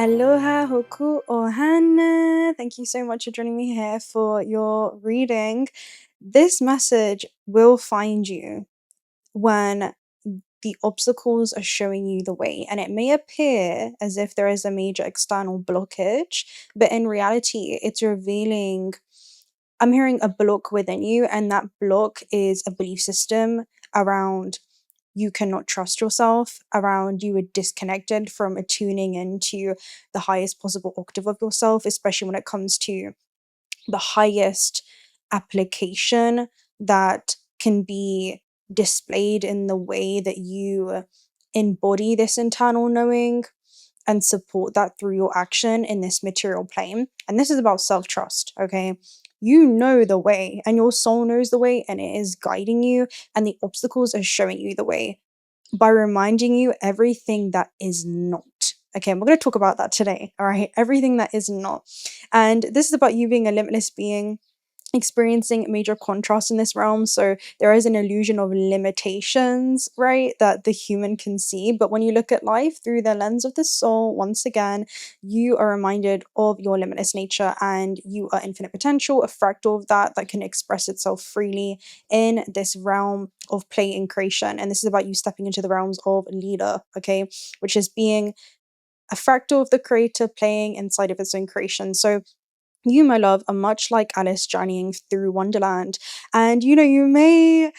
Aloha hoku ohana. Thank you so much for joining me here for your reading. This message will find you when the obstacles are showing you the way, and it may appear as if there is a major external blockage, but in reality, it's revealing. I'm hearing a block within you, and that block is a belief system around you cannot trust yourself, around you are disconnected from attuning into the highest possible octave of yourself, especially when it comes to the highest application that can be displayed in the way that you embody this internal knowing and support that through your action in this material plane. And this is about self-trust, okay? You know the way, and your soul knows the way, and it is guiding you, and the obstacles are showing you the way by reminding you everything that is not. Okay, we're going to talk about that today, all right? Everything that is not. And this is about you being a limitless being, experiencing major contrast in this realm. So there is an illusion of limitations, right, that the human can see. But when you look at life through the lens of the soul, once again, you are reminded of your limitless nature, and you are infinite potential, a fractal of that can express itself freely in this realm of play and creation. And this is about you stepping into the realms of leader, okay, which is being a fractal of the creator playing inside of its own creation. So you, my love, are much like Alice journeying through Wonderland. And, you may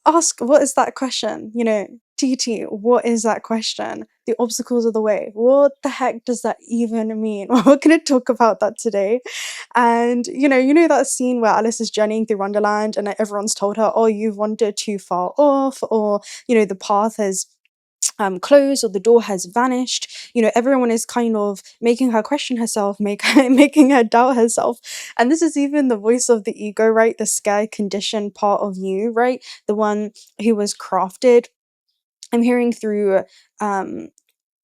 ask, what is that question? TT, what is that question? The obstacles of the way. What the heck does that even mean? Well, we're going to talk about that today. And, you know that scene where Alice is journeying through Wonderland and everyone's told her, oh, you've wandered too far off, or, the path has closed, or the door has vanished. Everyone is kind of making her question herself, making her doubt herself. And this is even the voice of the ego, right? The scared conditioned part of you, right? The one who was crafted. I'm hearing through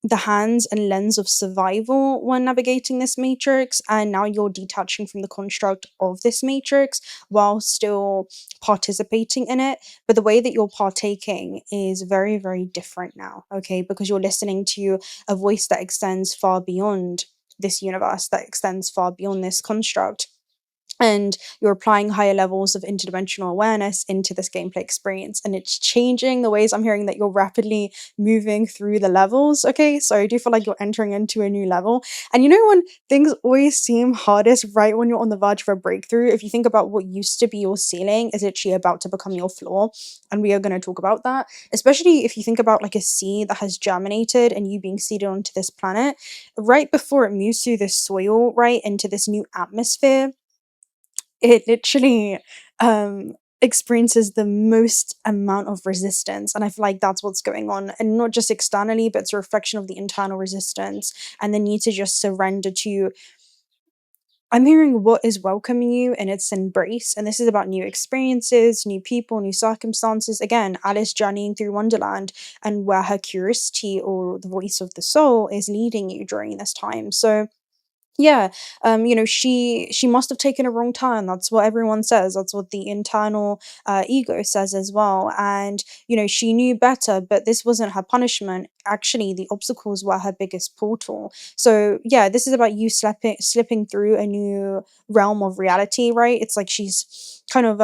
the hands and lens of survival when navigating this matrix, and now you're detaching from the construct of this matrix while still participating in it. But the way that you're partaking is very, very different now, okay? Because you're listening to a voice that extends far beyond this universe, that extends far beyond this construct. And you're applying higher levels of interdimensional awareness into this gameplay experience, and it's changing the ways I'm hearing that you're rapidly moving through the levels, okay? So I do feel like you're entering into a new level. And when things always seem hardest right when you're on the verge of a breakthrough, if you think about what used to be your ceiling is actually about to become your floor, and we are going to talk about that, especially if you think about like a seed that has germinated and you being seeded onto this planet, right before it moves through this soil, right, into this new atmosphere. It literally experiences the most amount of resistance. And I feel like that's what's going on. And not just externally, but it's a reflection of the internal resistance and the need to just surrender to. I'm hearing what is welcoming you in its embrace. And this is about new experiences, new people, new circumstances. Again, Alice journeying through Wonderland, and where her curiosity or the voice of the soul is leading you during this time. So yeah, she must have taken a wrong turn. That's what everyone says. That's what the internal ego says as well. And she knew better, but this wasn't her punishment. Actually, the obstacles were her biggest portal. So yeah, this is about you slipping through a new realm of reality, right? It's like she's kind of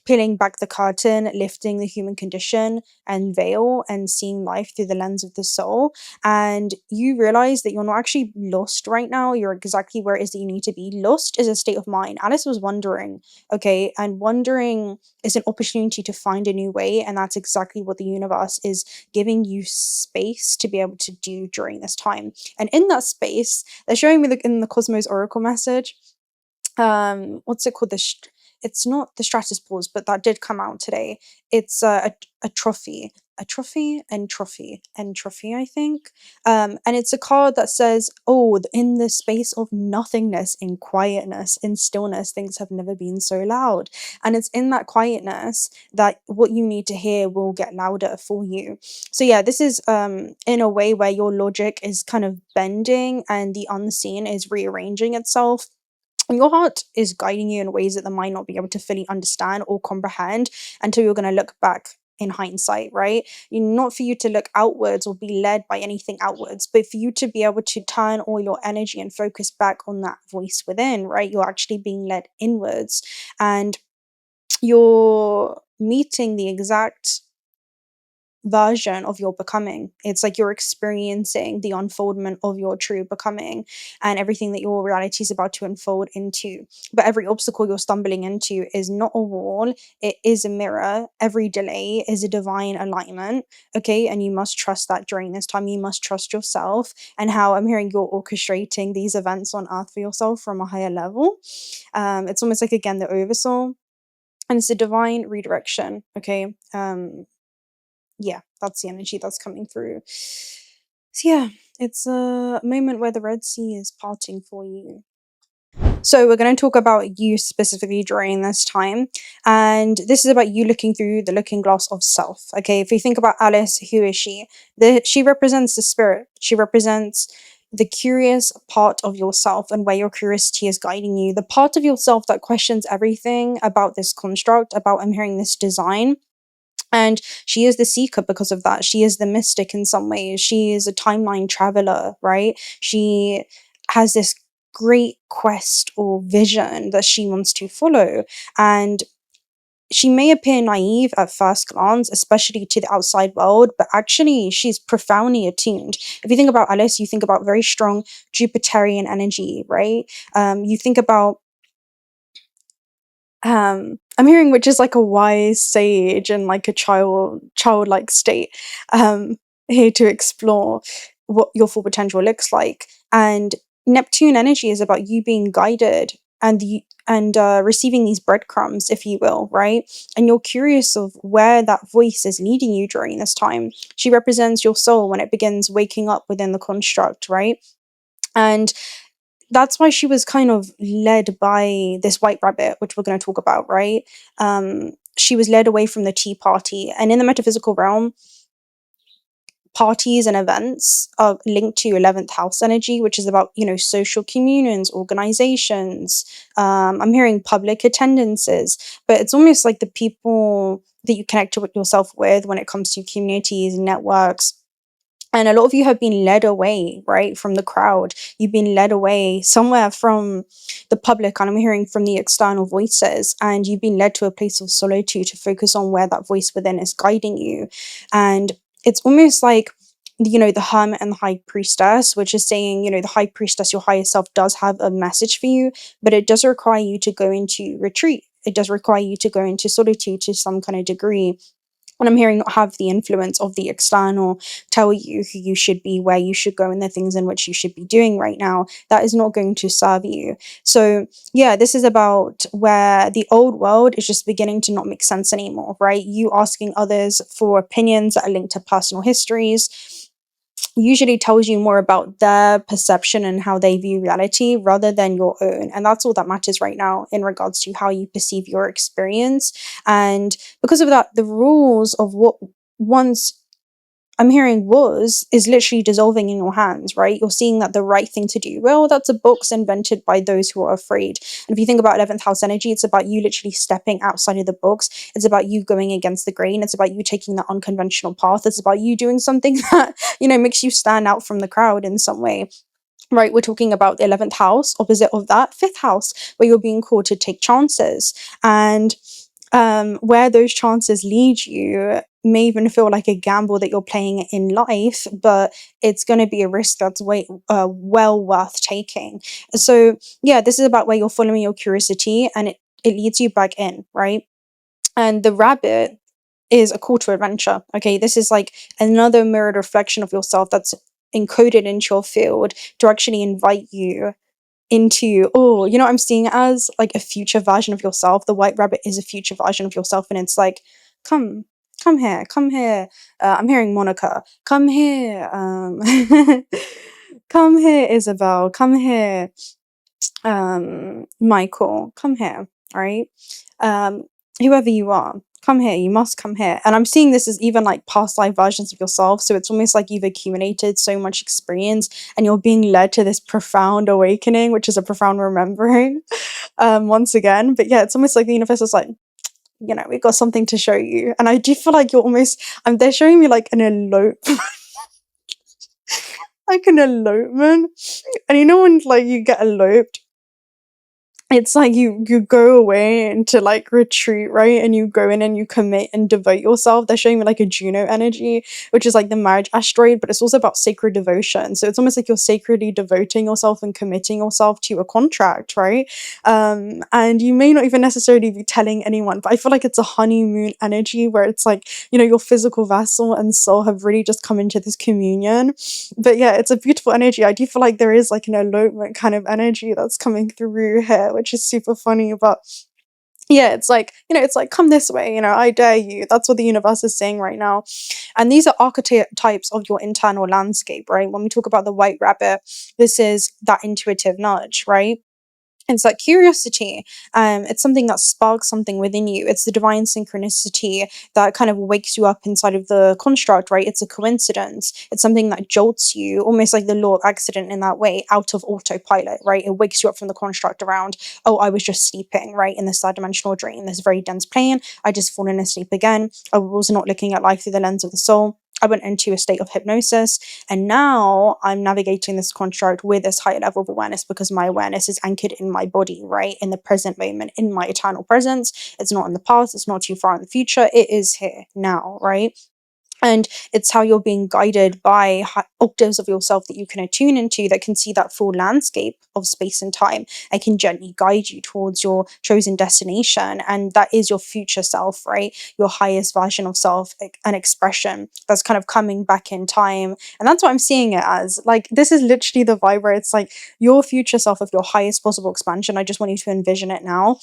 peeling back the curtain, lifting the human condition and veil, and seeing life through the lens of the soul. And you realize that you're not actually lost right now. You're exactly where it is that you need to be. Lost is a state of mind. Alice was wondering, okay, and wondering is an opportunity to find a new way, and that's exactly what the universe is giving you space to be able to do during this time. And in that space, they're showing me in the Cosmos Oracle message, what's it called? It's not the Stratus Pause, but that did come out today. It's a trophy. And trophy, I think. And it's a card that says, oh, in the space of nothingness, in quietness, in stillness, things have never been so loud. And it's in that quietness that what you need to hear will get louder for you. So yeah, this is in a way where your logic is kind of bending and the unseen is rearranging itself. And your heart is guiding you in ways that the mind not be able to fully understand or comprehend until you're going to look back in hindsight, right? Not for you to look outwards or be led by anything outwards, but for you to be able to turn all your energy and focus back on that voice within, right? You're actually being led inwards, and you're meeting the exact version of your becoming. It's like you're experiencing the unfoldment of your true becoming and everything that your reality is about to unfold into. But every obstacle you're stumbling into is not a wall, it is a mirror. Every delay is a divine alignment, okay? And you must trust that during this time. You must trust yourself and how I'm hearing you're orchestrating these events on earth for yourself from a higher level. It's almost like, again, the oversoul, and it's a divine redirection, okay? Yeah, that's the energy that's coming through. So yeah, it's a moment where the Red Sea is parting for you. So we're going to talk about you specifically during this time, and this is about you looking through the looking glass of self. Okay, if you think about Alice, who is she? She represents the spirit. She represents the curious part of yourself and where your curiosity is guiding you. The part of yourself that questions everything about this construct, about I'm hearing this design. And she is the seeker because of that. She is the mystic in some ways. She is a timeline traveler, right? She has this great quest or vision that she wants to follow. And she may appear naive at first glance, especially to the outside world, but actually she's profoundly attuned. If you think about Alice, you think about very strong Jupiterian energy, right? You think about I'm hearing which is like a wise sage and like a childlike state, here to explore what your full potential looks like. And Neptune energy is about you being guided and receiving these breadcrumbs, if you will, right? And you're curious of where that voice is leading you during this time. She represents your soul when it begins waking up within the construct, right? And that's why she was kind of led by this white rabbit, which we're going to talk about, right? She was led away from the tea party. And in the metaphysical realm, parties and events are linked to 11th house energy, which is about, social communions, organizations. I'm hearing public attendances, but it's almost like the people that you connect with yourself with when it comes to communities, networks. And a lot of you have been led away, right, from the crowd. You've been led away somewhere from the public, and I'm hearing from the external voices, and you've been led to a place of solitude to focus on where that voice within is guiding you. And it's almost like, the hermit and the high priestess, which is saying, the high priestess, your higher self, does have a message for you, but it does require you to go into retreat. It does require you to go into solitude to some kind of degree. And I'm hearing not have the influence of the external tell you who you should be, where you should go, and the things in which you should be doing right now. That is not going to serve you. So yeah, this is about where the old world is just beginning to not make sense anymore, right? You asking others for opinions that are linked to personal histories usually tells you more about their perception and how they view reality rather than your own. And that's all that matters right now in regards to how you perceive your experience. And because of that, the rules of what once I'm hearing is literally dissolving in your hands, right? You're seeing that the right thing to do, well, that's a box invented by those who are afraid. And if you think about 11th house energy, it's about you literally stepping outside of the box. It's about you going against the grain. It's about you taking that unconventional path. It's about you doing something that, makes you stand out from the crowd in some way. Right, we're talking about the 11th house, opposite of that, 5th house, where you're being called to take chances. And where those chances lead you may even feel like a gamble that you're playing in life, but it's going to be a risk that's well worth taking. So yeah, this is about where you're following your curiosity, and it leads you back in, right? And the rabbit is a call to adventure. Okay, this is like another mirrored reflection of yourself that's encoded into your field to actually invite you into, I'm seeing it as like a future version of yourself. The white rabbit is a future version of yourself, and it's like, come here. I'm hearing Monica, come here. Come here, Isabel, come here. Michael, come here. All right. Whoever you are, come here. You must come here. And I'm seeing this as even like past life versions of yourself. So it's almost like you've accumulated so much experience and you're being led to this profound awakening, which is a profound remembering, once again. But yeah, it's almost like the universe is like, we've got something to show you. And I do feel like you're almost, they're showing me like an elope, like an elopement. And when like you get eloped, it's like you go away into like retreat, right? And you go in and you commit and devote yourself. They're showing me like a Juno energy, which is like the marriage asteroid, but it's also about sacred devotion. So it's almost like you're sacredly devoting yourself and committing yourself to a contract, right? And you may not even necessarily be telling anyone, but I feel like it's a honeymoon energy where it's like, your physical vessel and soul have really just come into this communion. But yeah, it's a beautiful energy. I do feel like there is like an elopement kind of energy that's coming through here, which is super funny. But yeah, it's like, it's like, come this way, I dare you. That's what the universe is saying right now. And these are archetypes of your internal landscape, right? When we talk about the white rabbit, this is that intuitive nudge, right? It's that curiosity. It's something that sparks something within you. It's the divine synchronicity that kind of wakes you up inside of the construct, right? It's a coincidence. It's something that jolts you, almost like the law of accident in that way, out of autopilot, right? It wakes you up from the construct around, oh, I was just sleeping, right? In this third dimensional dream, this very dense plane. I just fallen asleep again. I was not looking at life through the lens of the soul. I went into a state of hypnosis, and now I'm navigating this construct with this higher level of awareness because my awareness is anchored in my body, right? In the present moment, in my eternal presence. It's not in the past, it's not too far in the future, it is here now, right? And it's how you're being guided by octaves of yourself that you can attune into that can see that full landscape of space and time and can gently guide you towards your chosen destination. And that is your future self, right? Your highest version of self, an expression that's kind of coming back in time. And that's what I'm seeing it as. Like, this is literally the vibe where it's like your future self of your highest possible expansion. I just want you to envision it now,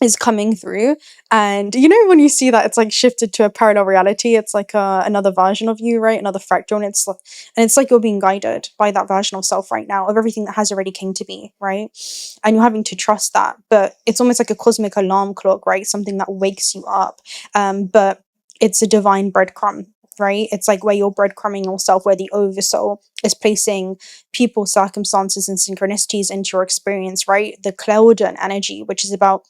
is coming through. And when you see that, it's like shifted to a parallel reality. It's like another version of you, right? Another fractal. And it's like you're being guided by that version of self right now, of everything that has already came to be, right? And you're having to trust that. But it's almost like a cosmic alarm clock, right? Something that wakes you up. But it's a divine breadcrumb, right? It's like where you're breadcrumbing yourself, where the oversoul is placing people, circumstances, and synchronicities into your experience, right? The 𝓬𝓸 energy, which is about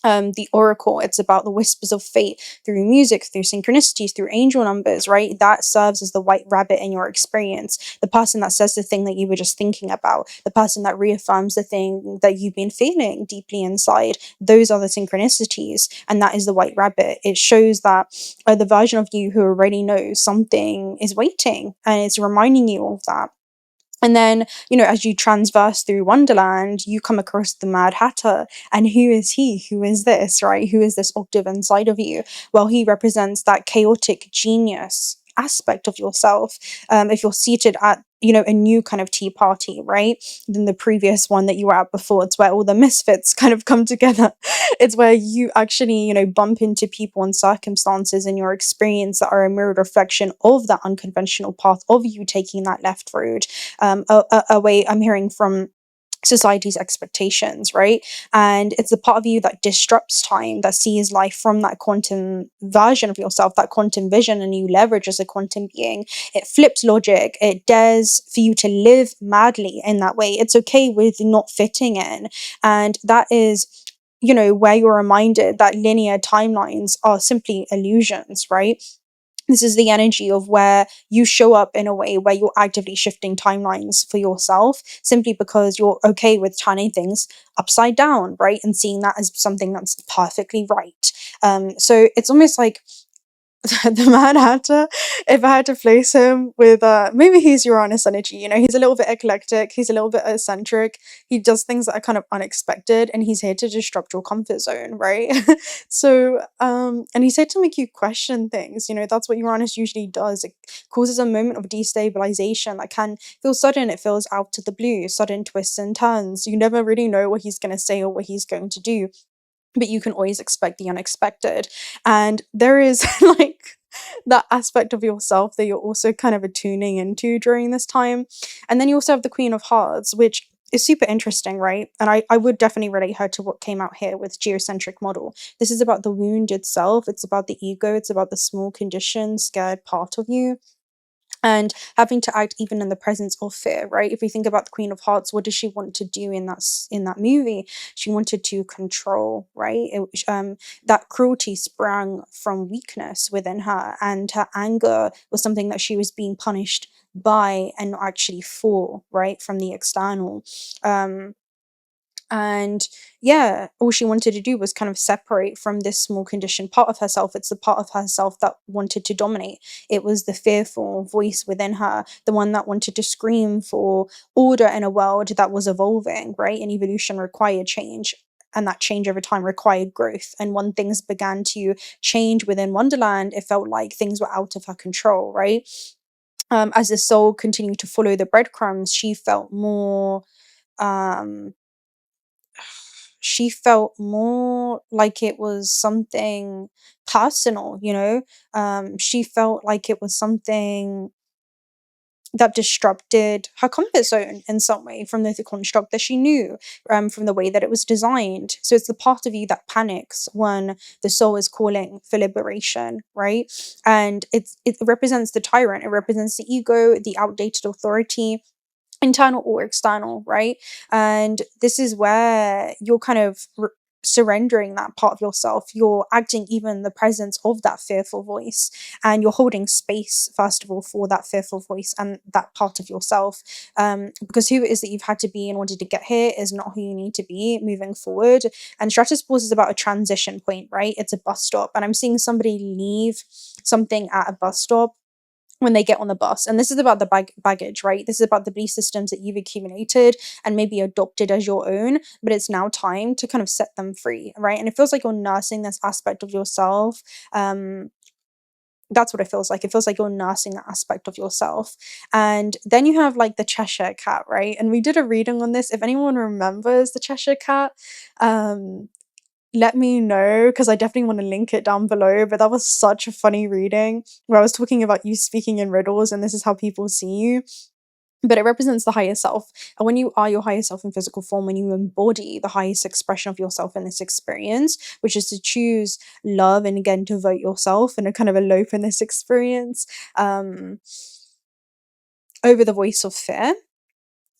the oracle. It's about the whispers of fate through music, through synchronicities, through angel numbers, right? That serves as the white rabbit in your experience. The person that says the thing that you were just thinking about, the person that reaffirms the thing that you've been feeling deeply inside. Those are the synchronicities, and that is the white rabbit. It shows that the version of you who already knows something is waiting, and it's reminding you of that. And then, as you transverse through Wonderland, you come across the Mad Hatter. And who is he? Who is this, right? Who is this octave inside of you? Well, he represents that chaotic genius aspect of yourself. If you're seated at a new kind of tea party, right, than the previous one that you were at before, it's where all the misfits kind of come together. It's where you actually bump into people and circumstances in your experience that are a mirrored reflection of that unconventional path of you taking that left road, away, I'm hearing, from society's expectations, right? And it's the part of you that disrupts time, that sees life from that quantum version of yourself, that quantum vision, and you leverage as a quantum being. It flips logic. It dares for you to live madly in that way. It's okay with not fitting in. And that is where you're reminded that linear timelines are simply illusions, right? This is the energy of where you show up in a way where you're actively shifting timelines for yourself, simply because you're okay with turning things upside down, right? And seeing that as something that's perfectly right. So it's almost like the Mad Hatter, if I had to place him with maybe he's Uranus energy. He's a little bit eclectic, he's a little bit eccentric, he does things that are kind of unexpected, and he's here to disrupt your comfort zone, right? So and he's here to make you question things. That's what Uranus usually does. It causes a moment of destabilization that can feel sudden. It feels out of the blue, sudden twists and turns. You never really know what he's going to say or what he's going to do, but you can always expect the unexpected. And there is like that aspect of yourself that you're also kind of attuning into during this time. And then you also have the Queen of Hearts, which is super interesting, right? And I would definitely relate her to what came out here with geocentric model. This is about the wounded self. It's about the ego. It's about the small, conditioned, scared part of you. and having to act even in the presence of fear, right? If we think about the Queen of Hearts, what does she want to do in that movie? She wanted to control, right? That cruelty sprang from weakness within her, and her anger was something that she was being punished by and not actually for, right? From the external. And yeah, all she wanted to do was kind of separate from this small conditioned part of herself. It's the part of herself that wanted to dominate. It was the fearful voice within her, the one that wanted to scream for order in a world that was evolving, right? And evolution required change. And that change over time required growth. And when things began to change within Wonderland, it felt like things were out of her control, right? As the soul continued to follow the breadcrumbs, um, she felt more like it was something personal, you know? She felt like it was something that disrupted her comfort zone in some way from the construct that she knew, from the way that it was designed. So it's the part of you that panics when the soul is calling for liberation, right? And it represents the tyrant, it represents the ego, the outdated authority, internal or external, right? And this is where you're kind of surrendering that part of yourself. You're acting even in the presence of that fearful voice, and you're holding space, first of all, for that fearful voice and that part of yourself. Because who it is that you've had to be in order to get here is not who you need to be moving forward. And Stratus Pause is about a transition point, right? It's a bus stop, and I'm seeing somebody leave something at a bus stop when they get on the bus. And this is about the baggage, right? This is about the belief systems that you've accumulated and maybe adopted as your own, but it's now time to kind of set them free, right? And it feels like you're nursing this aspect of yourself. That's what it feels like. It feels like you're nursing that aspect of yourself. And then you have like the Cheshire Cat, right? And we did a reading on this. If anyone remembers the Cheshire Cat, let me know, because I definitely want to link it down below. But that was such a funny reading where I was talking about you speaking in riddles and this is how people see you. But it represents the higher self. And when you are your higher self in physical form, when you embody the highest expression of yourself in this experience, which is to choose love and again to vote yourself and a kind of elope in this experience, over the voice of fear,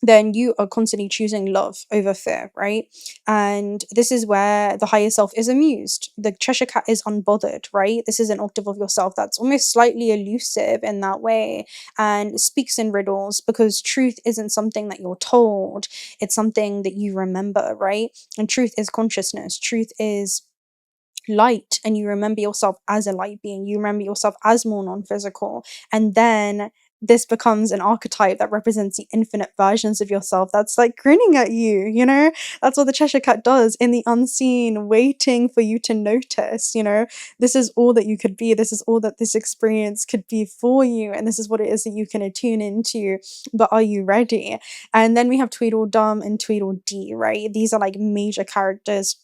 then you are constantly choosing love over fear, right? And this is where the higher self is amused. The Cheshire Cat is unbothered, right? This is an octave of yourself that's almost slightly elusive in that way and speaks in riddles, because truth isn't something that you're told, it's something that you remember, right? And truth is consciousness, truth is light, and you remember yourself as a light being, you remember yourself as more non-physical, and then this becomes an archetype that represents the infinite versions of yourself that's like grinning at you, you know? That's what the Cheshire Cat does in the unseen, waiting for you to notice, you know? This is all that you could be, this is all that this experience could be for you, and this is what it is that you can attune into, but are you ready? And then we have Tweedledum and Tweedledee, right? These are like major characters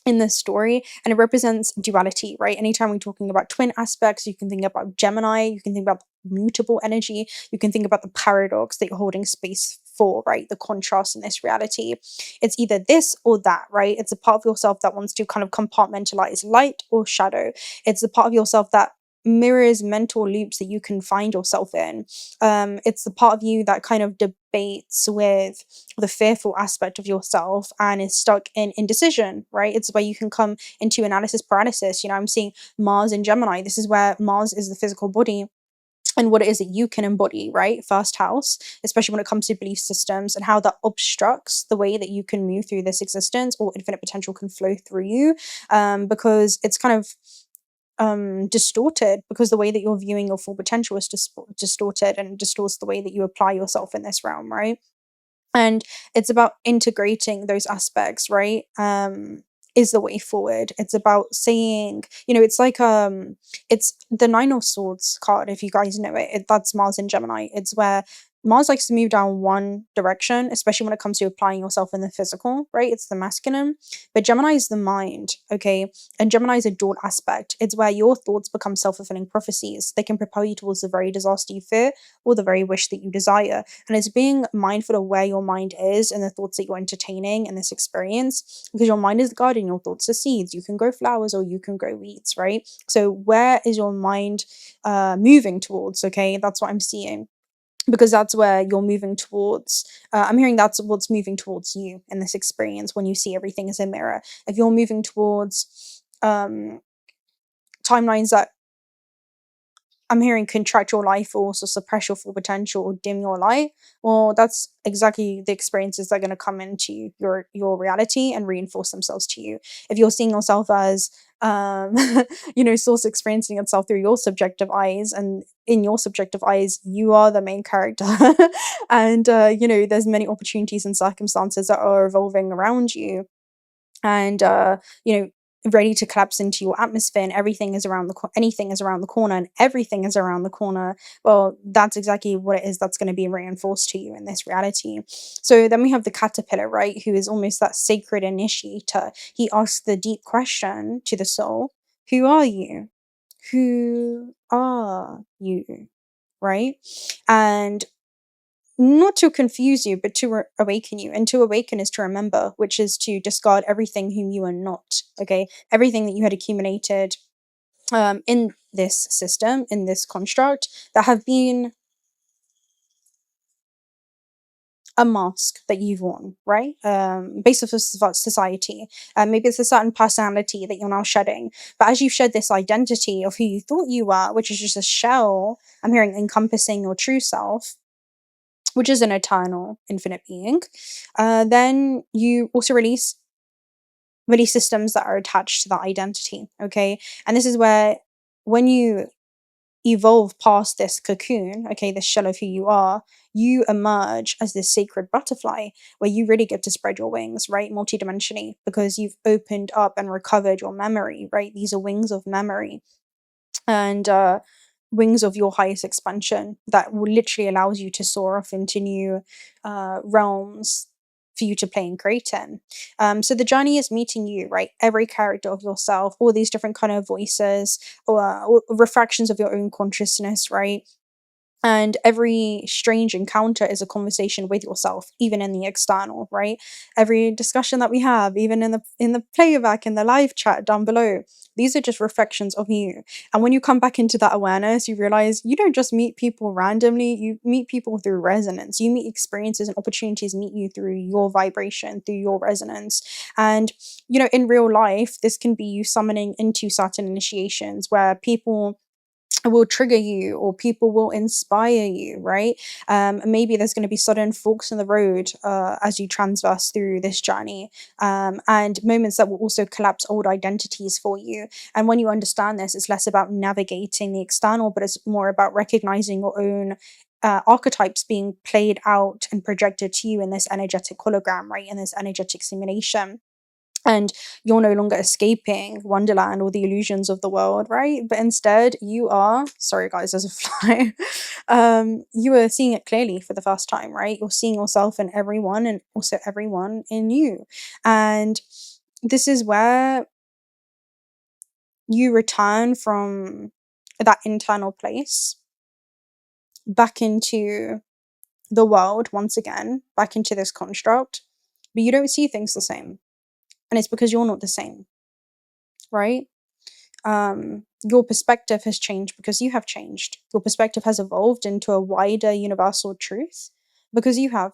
in this story, and it represents duality, right? Anytime we're talking about twin aspects, you can think about Gemini, you can think about mutable energy, you can think about the paradox that you're holding space for, right? The contrast in this reality. It's either this or that, right? It's a part of yourself that wants to kind of compartmentalize light or shadow. It's the part of yourself that mirrors mental loops that you can find yourself in. It's the part of you that kind of debates with the fearful aspect of yourself and is stuck in indecision, right? It's where you can come into analysis paralysis. You know, I'm seeing Mars in Gemini. This is where Mars is the physical body and what it is that you can embody, right? First house, especially when it comes to belief systems and how that obstructs the way that you can move through this existence, or infinite potential can flow through you, because it's kind of distorted, because the way that you're viewing your full potential is distorted, and distorts the way that you apply yourself in this realm, right? And it's about integrating those aspects, right? Is the way forward. It's about saying, you know, it's like it's the Nine of Swords card, if you guys know it. That's Mars in Gemini. It's where Mars likes to move down one direction, especially when it comes to applying yourself in the physical, right? It's the masculine. But Gemini is the mind, okay? And Gemini is a dual aspect. It's where your thoughts become self-fulfilling prophecies. They can propel you towards the very disaster you fear or the very wish that you desire. And it's being mindful of where your mind is and the thoughts that you're entertaining in this experience, because your mind is the garden, your thoughts are seeds. You can grow flowers or you can grow weeds, right? So where is your mind moving towards, okay? That's what I'm seeing, because that's where you're moving towards. I'm hearing that's what's moving towards you in this experience when you see everything as a mirror. If you're moving towards timelines that I'm hearing contract your life force or suppress your full potential or dim your light, well, that's exactly the experiences that are going to come into your reality and reinforce themselves to you. If you're seeing yourself as source experiencing itself through your subjective eyes, and in your subjective eyes you are the main character, and there's many opportunities and circumstances that are evolving around you, and ready to collapse into your atmosphere, and everything is around anything is around the corner, and everything is around the corner. Well, that's exactly what it is that's going to be reinforced to you in this reality. So then we have the caterpillar, right, who is almost that sacred initiator. He asks the deep question to the soul: who are you? Who are you? Right? And not to confuse you, but to awaken you. And to awaken is to remember, which is to discard everything whom you are not. Okay, everything that you had accumulated in this system, in this construct, that have been a mask that you've worn, right? Based off of society. Maybe it's a certain personality that you're now shedding. But as you shed this identity of who you thought you were, which is just a shell, I'm hearing encompassing your true self, which is an eternal, infinite being, then you also release systems that are attached to that identity. Okay, and this is where, when you evolve past this cocoon, okay, this shell of who you are, you emerge as this sacred butterfly, where you really get to spread your wings, right, multidimensionally, because you've opened up and recovered your memory, right? These are wings of memory, and wings of your highest expansion that will literally allows you to soar off into new realms for you to play and create in. So the journey is meeting you, right? Every character of yourself, all these different kind of voices or refractions of your own consciousness, right? And every strange encounter is a conversation with yourself, even in the external, right? Every discussion that we have, even in the playback, in the live chat down below, these are just reflections of you. And when you come back into that awareness, you realize you don't just meet people randomly, you meet people through resonance. You meet experiences and opportunities meet you through your vibration, through your resonance. And in real life, this can be you summoning into certain initiations where people will trigger you or people will inspire you, right? Maybe there's going to be sudden forks in the road as you transverse through this journey, and moments that will also collapse old identities for you. And when you understand this, it's less about navigating the external, but it's more about recognizing your own archetypes being played out and projected to you in this energetic hologram, right? In this energetic simulation. And you're no longer escaping Wonderland or the illusions of the world, right? But instead, you are, sorry guys, there's a fly. You are seeing it clearly for the first time, right? You're seeing yourself in everyone and also everyone in you. And this is where you return from that internal place back into the world once again, back into this construct, but you don't see things the same. And it's because you're not the same, right? Your perspective has changed because you have changed. Your perspective has evolved into a wider universal truth because you have.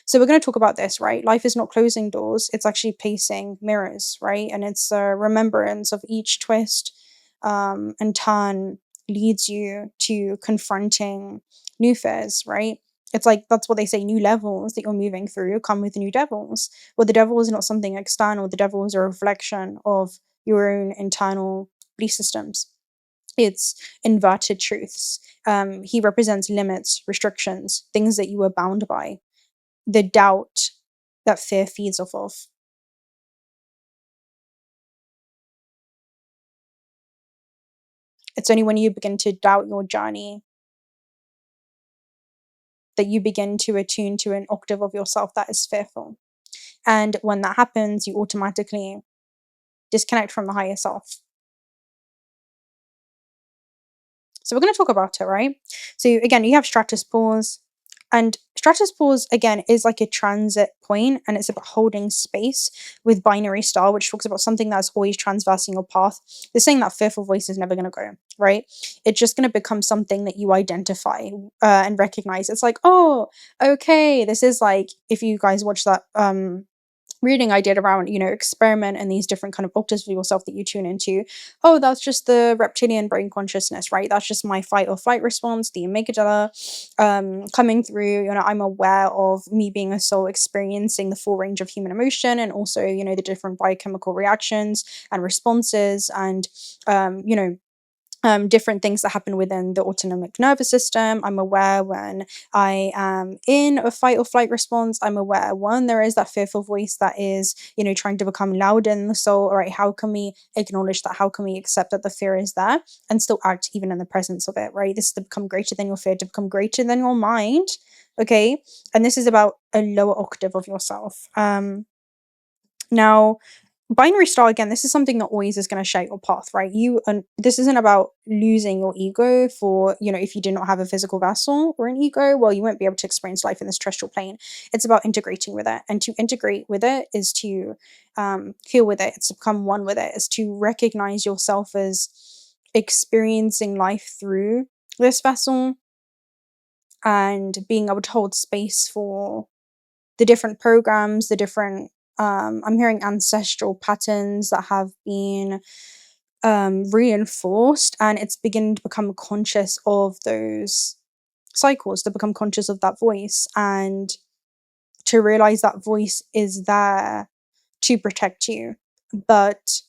So we're going to talk about this, right? Life is not closing doors. It's actually pacing mirrors, right? And it's a remembrance of each twist and turn leads you to confronting new fears, right? It's like, that's what they say, new levels that you're moving through come with new devils. Well, the devil is not something external. The devil is a reflection of your own internal belief systems. It's inverted truths. He represents limits, restrictions, things that you were bound by, the doubt that fear feeds off of. It's only when you begin to doubt your journey that you begin to attune to an octave of yourself that is fearful. And when that happens, you automatically disconnect from the higher self. So we're going to talk about it, right? So again, you have stratus pause, and stratus pause again is like a transit point, and it's about holding space with binary star, which talks about something that's always transversing your path. They're saying that fearful voice is never going to go, right? It's just going to become something that you identify and recognize. It's like, oh, okay, this is like, if you guys watch that reading I did around, experiment and these different kind of octaves of yourself that you tune into. Oh, that's just the reptilian brain consciousness, right? That's just my fight or flight response, the amygdala coming through. I'm aware of me being a soul experiencing the full range of human emotion, and also, the different biochemical reactions and responses, and different things that happen within the autonomic nervous system. I'm aware when I am in a fight or flight response. I'm aware when there is that fearful voice that is, trying to become louder in the soul. All right, how can we acknowledge that? How can we accept that the fear is there and still act even in the presence of it, right? This is to become greater than your fear, to become greater than your mind, okay? And this is about a lower octave of yourself. Now, binary star, again, this is something that always is going to shape your path, right? This isn't about losing your ego for, if you do not have a physical vessel or an ego, well, you won't be able to experience life in this terrestrial plane. It's about integrating with it, and to integrate with it is to heal with it. It's to become one with it. It's to recognize yourself as experiencing life through this vessel, and being able to hold space for the different programs, the different I'm hearing ancestral patterns that have been reinforced, and it's beginning to become conscious of those cycles, to become conscious of that voice, and to realize that voice is there to protect you. But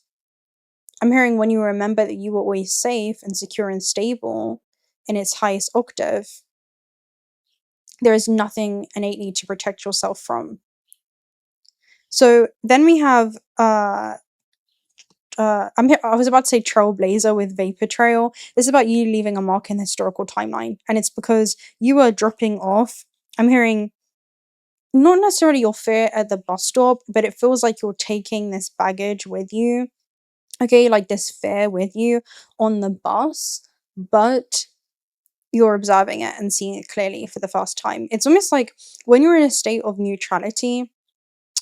I'm hearing when you remember that you were always safe and secure and stable in its highest octave, there is nothing innately to protect yourself from. So then we have I was about to say trailblazer with vapor trail. This is about you leaving a mark in the historical timeline, and it's because you are dropping off. I'm hearing not necessarily your fear at the bus stop, but it feels like you're taking this baggage with you. Okay, like this fear with you on the bus, but you're observing it and seeing it clearly for the first time. It's almost like when you're in a state of neutrality,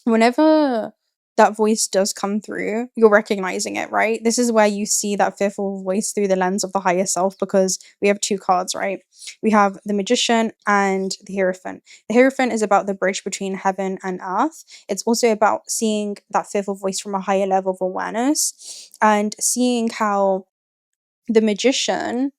whenever that voice does come through, you're recognizing it, right? This is where you see that fearful voice through the lens of the higher self, because we have two cards, right? We have the Magician and the Hierophant. The Hierophant is about the bridge between heaven and earth. It's also about seeing that fearful voice from a higher level of awareness, and seeing how the Magician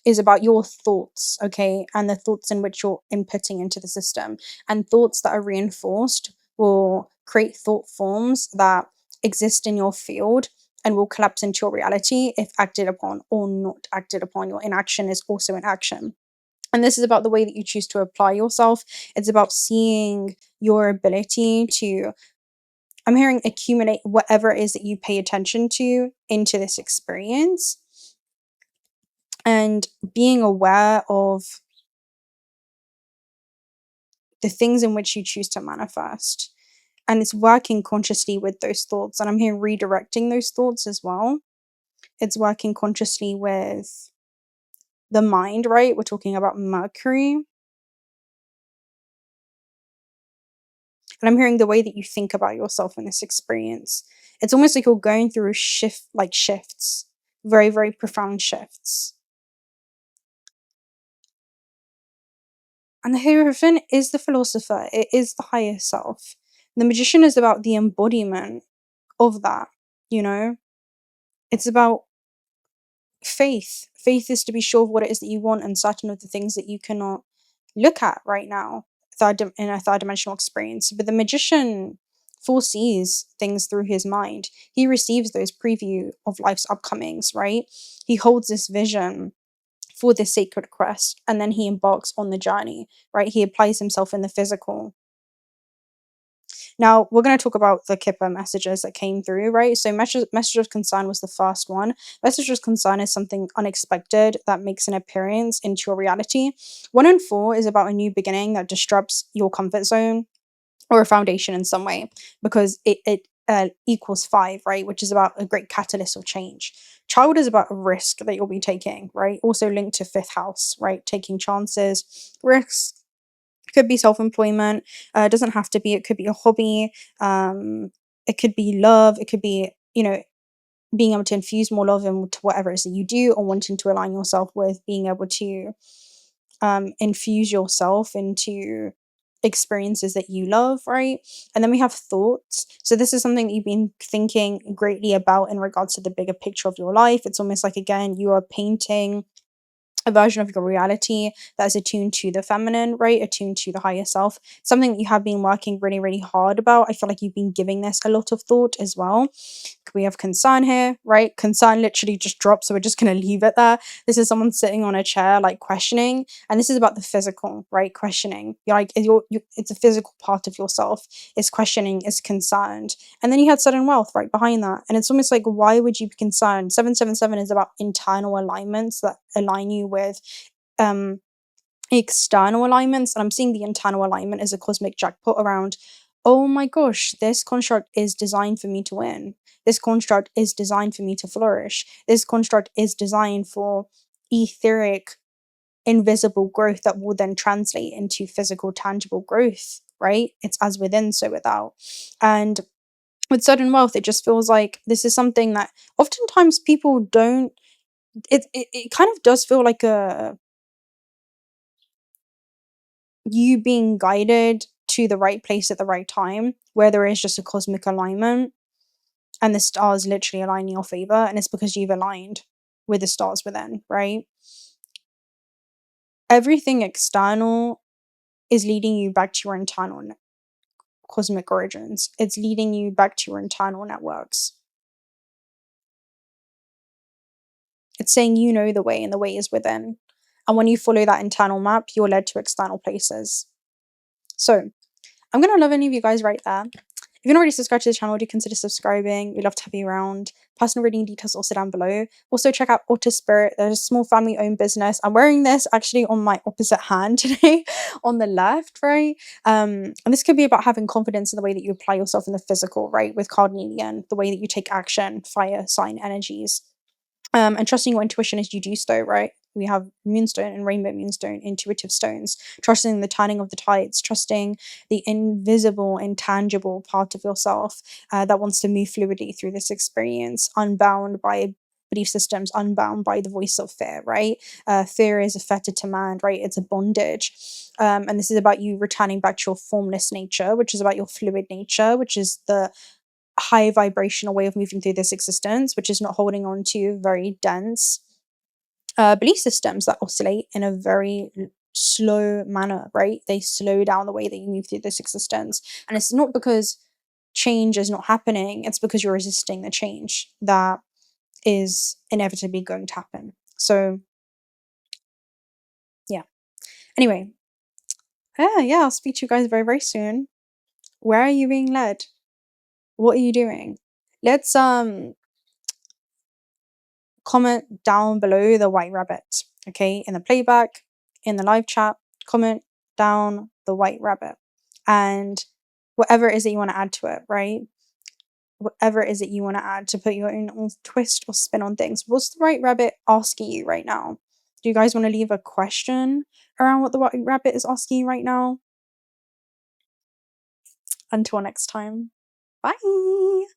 is about your thoughts, okay, and the thoughts in which you're inputting into the system. And thoughts that are reinforced will create thought forms that exist in your field and will collapse into your reality if acted upon or not acted upon. Your inaction is also an action. And this is about the way that you choose to apply yourself. It's about seeing your ability to, I'm hearing, accumulate whatever it is that you pay attention to into this experience, and being aware of the things in which you choose to manifest. And it's working consciously with those thoughts. And I'm here redirecting those thoughts as well. It's working consciously with the mind, right? We're talking about Mercury. And I'm hearing the way that you think about yourself in this experience. It's almost like you're going through shifts, very, very profound shifts. And the Hierophant is the philosopher. It is the higher self. The Magician is about the embodiment of that, It's about faith. Faith is to be sure of what it is that you want and certain of the things that you cannot look at right now in a third dimensional experience. But the Magician foresees things through his mind. He receives those preview of life's upcomings, right? He holds this vision for this sacred quest, and then he embarks on the journey, right? He applies himself in the physical. Now, we're going to talk about the Kipper messages that came through, right? So message of concern was the first one. Message of concern is something unexpected that makes an appearance into your reality. 1 and 4 is about a new beginning that disrupts your comfort zone or a foundation in some way, because it equals 5, right? Which is about a great catalyst of change. Child is about a risk that you'll be taking, right? Also linked to 5th house, right? Taking chances, risks. Could be self-employment. Doesn't have to be. It could be a hobby. It could be love. It could be, being able to infuse more love into whatever it is that you do, or wanting to align yourself with being able to infuse yourself into experiences that you love, right? And then we have thoughts. So this is something that you've been thinking greatly about in regards to the bigger picture of your life. It's almost like, again, you are painting a version of your reality that is attuned to the feminine, right? Attuned to the higher self. Something that you have been working really, really hard about. I feel like you've been giving this a lot of thought as well. We have concern here, right? Concern literally just dropped, so we're just going to leave it there. This is someone sitting on a chair, like questioning, and this is about the physical, right? Questioning. You're like, it's a physical part of yourself. It's questioning, is concerned. And then you had sudden wealth right behind that. And it's almost like, why would you be concerned? 777 is about internal alignments that align you with external alignments, and I'm seeing the internal alignment as a cosmic jackpot around, oh my gosh, this construct is designed for me to win. This construct is designed for me to flourish. This construct is designed for etheric, invisible growth that will then translate into physical, tangible growth, right? It's as within, so without. And with sudden wealth, it just feels like this is something that oftentimes people don't, it kind of does feel like you being guided to the right place at the right time, where there is just a cosmic alignment and the stars literally align in your favor, and it's because you've aligned with the stars within, right? Everything external is leading you back to your internal cosmic origins. It's leading you back to your internal networks. It's saying you know the way, and the way is within. And when you follow that internal map, you're led to external places. So I'm going to love any of you guys right there. If you're not already subscribed to the channel, do consider subscribing. We'd love to have you around. Personal reading details also down below. Also check out Auto Spirit. There's a small family-owned business. I'm wearing this actually on my opposite hand today, on the left, right? And this could be about having confidence in the way that you apply yourself in the physical, right? With 𝓬𝓪𝓬𝓪, the way that you take action, fire sign energies. And trusting your intuition as you do so, right? We have moonstone and rainbow moonstone, intuitive stones. Trusting the turning of the tides, trusting the invisible, intangible part of yourself that wants to move fluidly through this experience, unbound by belief systems, unbound by the voice of fear, right? Fear is a fetter to man, right? It's a bondage. And this is about you returning back to your formless nature, which is about your fluid nature, which is the high vibrational way of moving through this existence, which is not holding on to very dense belief systems that oscillate in a very slow manner, right? They slow down the way that you move through this existence. And it's not because change is not happening, it's because you're resisting the change that is inevitably going to happen. So, yeah. Anyway, yeah, I'll speak to you guys very, very soon. Where are you being led? What are you doing? Let's comment down below the white rabbit, okay? In the playback, in the live chat, comment down the white rabbit. And whatever it is that you want to add to it, right? Whatever it is that you want to add to put your own twist or spin on things. What's the white rabbit asking you right now? Do you guys want to leave a question around what the white rabbit is asking you right now? Until next time, bye!